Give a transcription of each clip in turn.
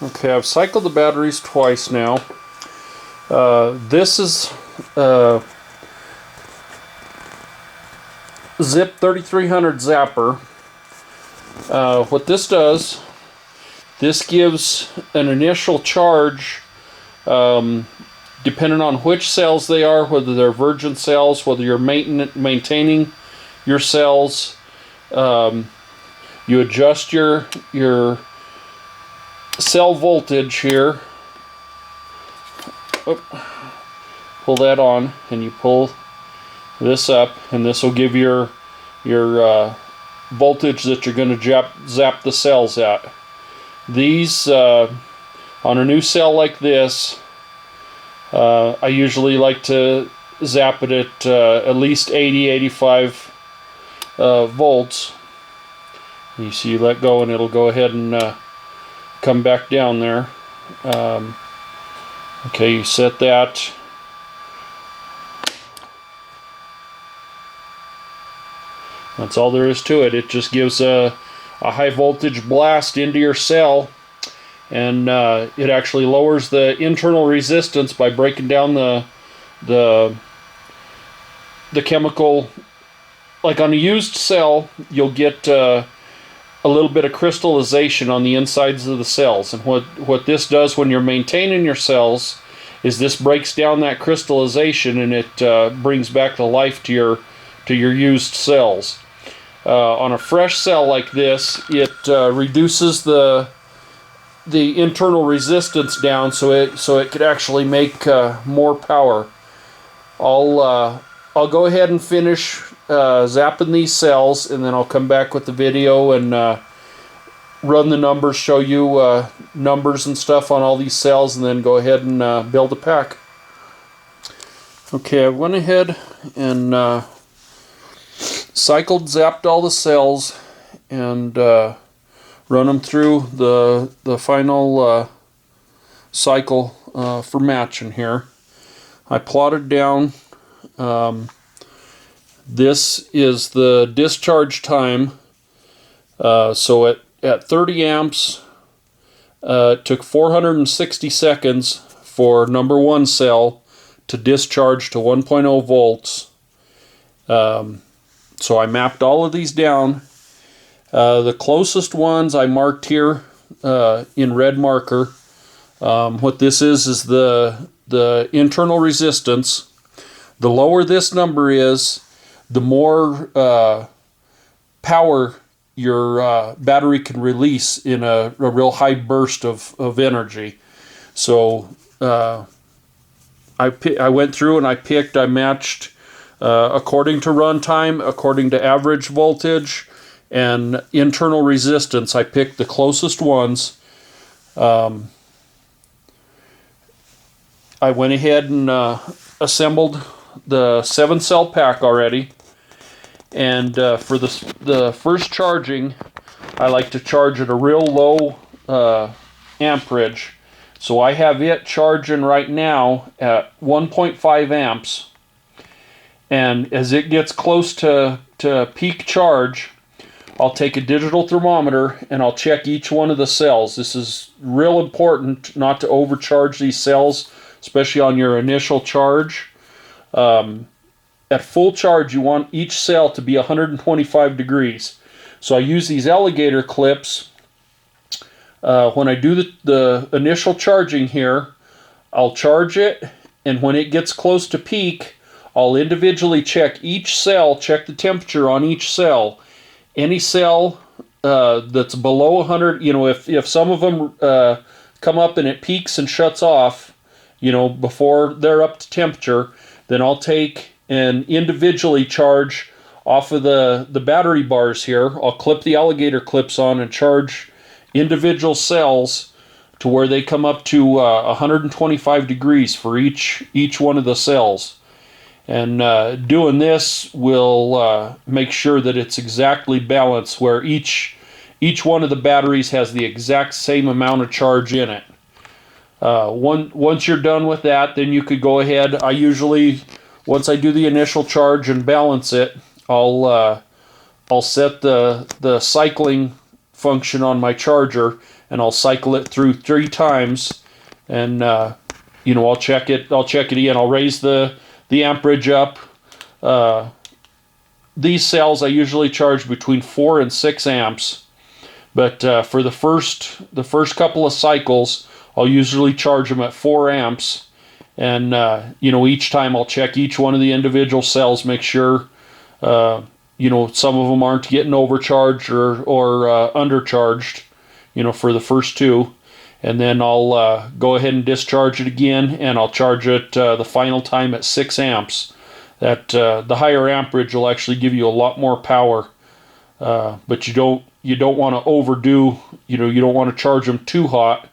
Okay, I've cycled the batteries twice now. This is ZIP 3300 zapper. What this does, this gives an initial charge depending on which cells they are, whether they're virgin cells, whether you're maintaining your cells. You adjust your cell voltage here. Pull that on, and you pull this up, and this will give your voltage that you're going to zap the cells at. These on a new cell like this, I usually like to zap it at least 80-85 volts. You see, you let go and it'll go ahead and come back down there. Okay, you set that. That's all there is to it. It just gives a high voltage blast into your cell, and it actually lowers the internal resistance by breaking down the chemical. Like on a used cell, you'll get a little bit of crystallization on the insides of the cells, and what this does when you're maintaining your cells is this breaks down that crystallization, and it brings back the life to your used cells. On a fresh cell like this, it reduces the internal resistance down, so it could actually make more power. I'll go ahead and finish zapping these cells, and then I'll come back with the video and run the numbers, show you numbers and stuff on all these cells, and then go ahead and build a pack. Okay, I went ahead and zapped all the cells and run them through the final cycle for matching here. I plotted down. This is the discharge time. So at 30 amps, it took 460 seconds for number one cell to discharge to 1.0 volts. So I mapped all of these down. The closest ones I marked here in red marker. What this is the internal resistance. The lower this number is, the more power your battery can release in a real high burst of energy. So I went through and I matched according to runtime, according to average voltage, and internal resistance. I picked the closest ones. I went ahead and assembled the 7-cell pack already, and for the first charging, I like to charge at a real low amperage. So I have it charging right now at 1.5 amps, and as it gets close to peak charge, I'll take a digital thermometer and I'll check each one of the cells. This is real important not to overcharge these cells, especially on your initial charge. At full charge, you want each cell to be 125 degrees. So I use these alligator clips. When I do the initial charging here, I'll charge it, and when it gets close to peak, I'll individually check each cell, check the temperature on each cell. Any cell that's below 100, if some of them come up and it peaks and shuts off, before they're up to temperature, then I'll take and individually charge off of the battery bars here. I'll clip the alligator clips on and charge individual cells to where they come up to 125 degrees for each one of the cells. And doing this will make sure that it's exactly balanced, where each one of the batteries has the exact same amount of charge in it. Once you're done with that, then you could go ahead. I usually, once I do the initial charge and balance it, I'll set the cycling function on my charger, and I'll cycle it through 3 times, and I'll check it again. I'll raise the amperage up. These cells I usually charge between 4 and 6 amps, but for the first couple of cycles, I'll usually charge them at 4 amps, and each time I'll check each one of the individual cells, make sure some of them aren't getting overcharged or undercharged, for the first 2, and then I'll go ahead and discharge it again, and I'll charge it the final time at 6 amps. That the higher amperage will actually give you a lot more power, but you don't want to overdo. You don't want to charge them too hot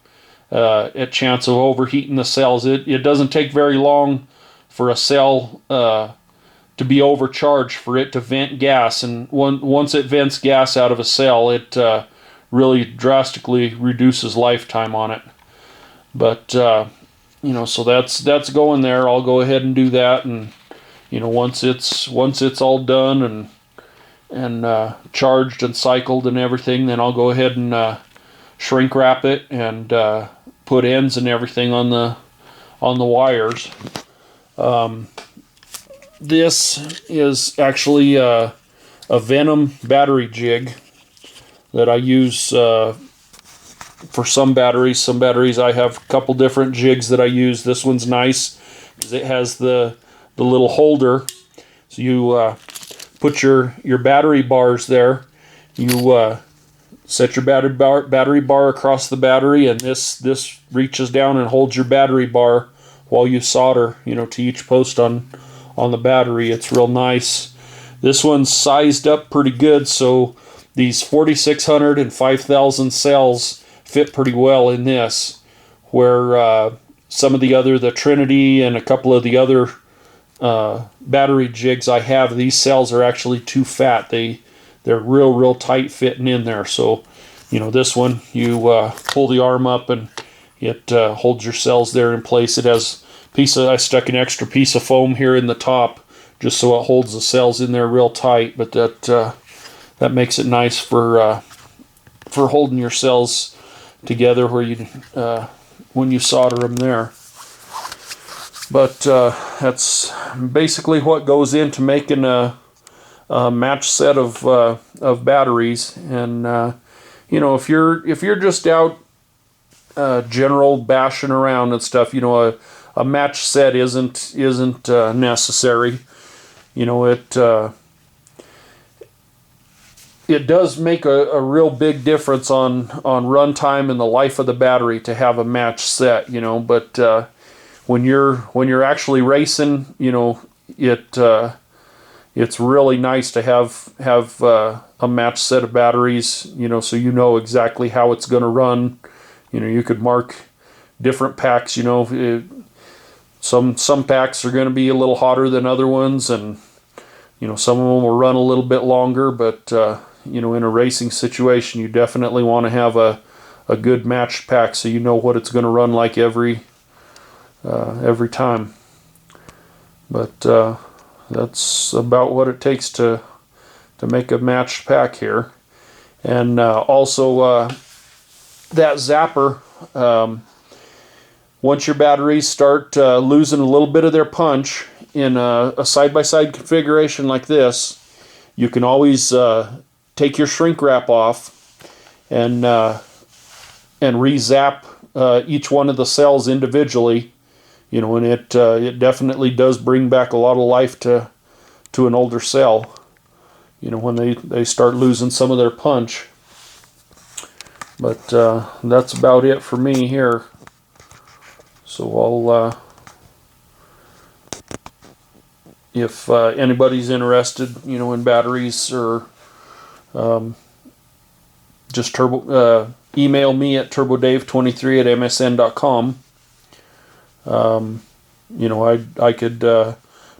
at chance of overheating the cells. It doesn't take very long for a cell to be overcharged for it to vent gas, and once it vents gas out of a cell, it really drastically reduces lifetime on it. But so that's going there. I'll go ahead and do that, and once it's all done and charged and cycled and everything, then I'll go ahead and shrink wrap it and put ends and everything on the wires. This is actually a Venom battery jig that I use for some batteries. Some batteries I have a couple different jigs that I use. This one's nice because it has the little holder. So you put your battery bars there. You set your battery bar across the battery, and this reaches down and holds your battery bar while you solder, to each post on the battery. It's real nice. This one's sized up pretty good, so these 4600 and 5000 cells fit pretty well in this, where some of the Trinity and a couple of the other battery jigs I have, these cells are actually too fat. They're real tight fitting in there. So this one, you pull the arm up and it holds your cells there in place. It has I stuck an extra piece of foam here in the top just so it holds the cells in there real tight, but that makes it nice for holding your cells together where you when you solder them there. But that's basically what goes into making a match set of batteries. And if you're just out general bashing around and stuff, a match set isn't necessary. It does make a real big difference on runtime and the life of the battery to have a match set, but when you're actually racing, it's really nice to have a match set of batteries, so exactly how it's going to run. You could mark different packs. Some packs are going to be a little hotter than other ones, and some of them will run a little bit longer. But in a racing situation, you definitely want to have a good matched pack, so you know what it's going to run like every time. But that's about what it takes to make a matched pack here. And also that zapper, once your batteries start losing a little bit of their punch in a side-by-side configuration like this, you can always take your shrink wrap off and re-zap each one of the cells individually, and it definitely does bring back a lot of life to an older cell, when they start losing some of their punch. But that's about it for me here. So I'll, if anybody's interested, in batteries, or just email me at turbodave23@msn.com. I could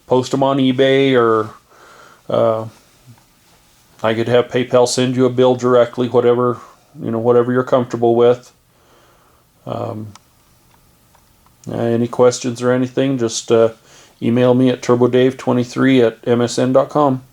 post them on eBay, or I could have PayPal send you a bill directly, whatever you're comfortable with. Any questions or anything, just email me at turbodave23@msn.com.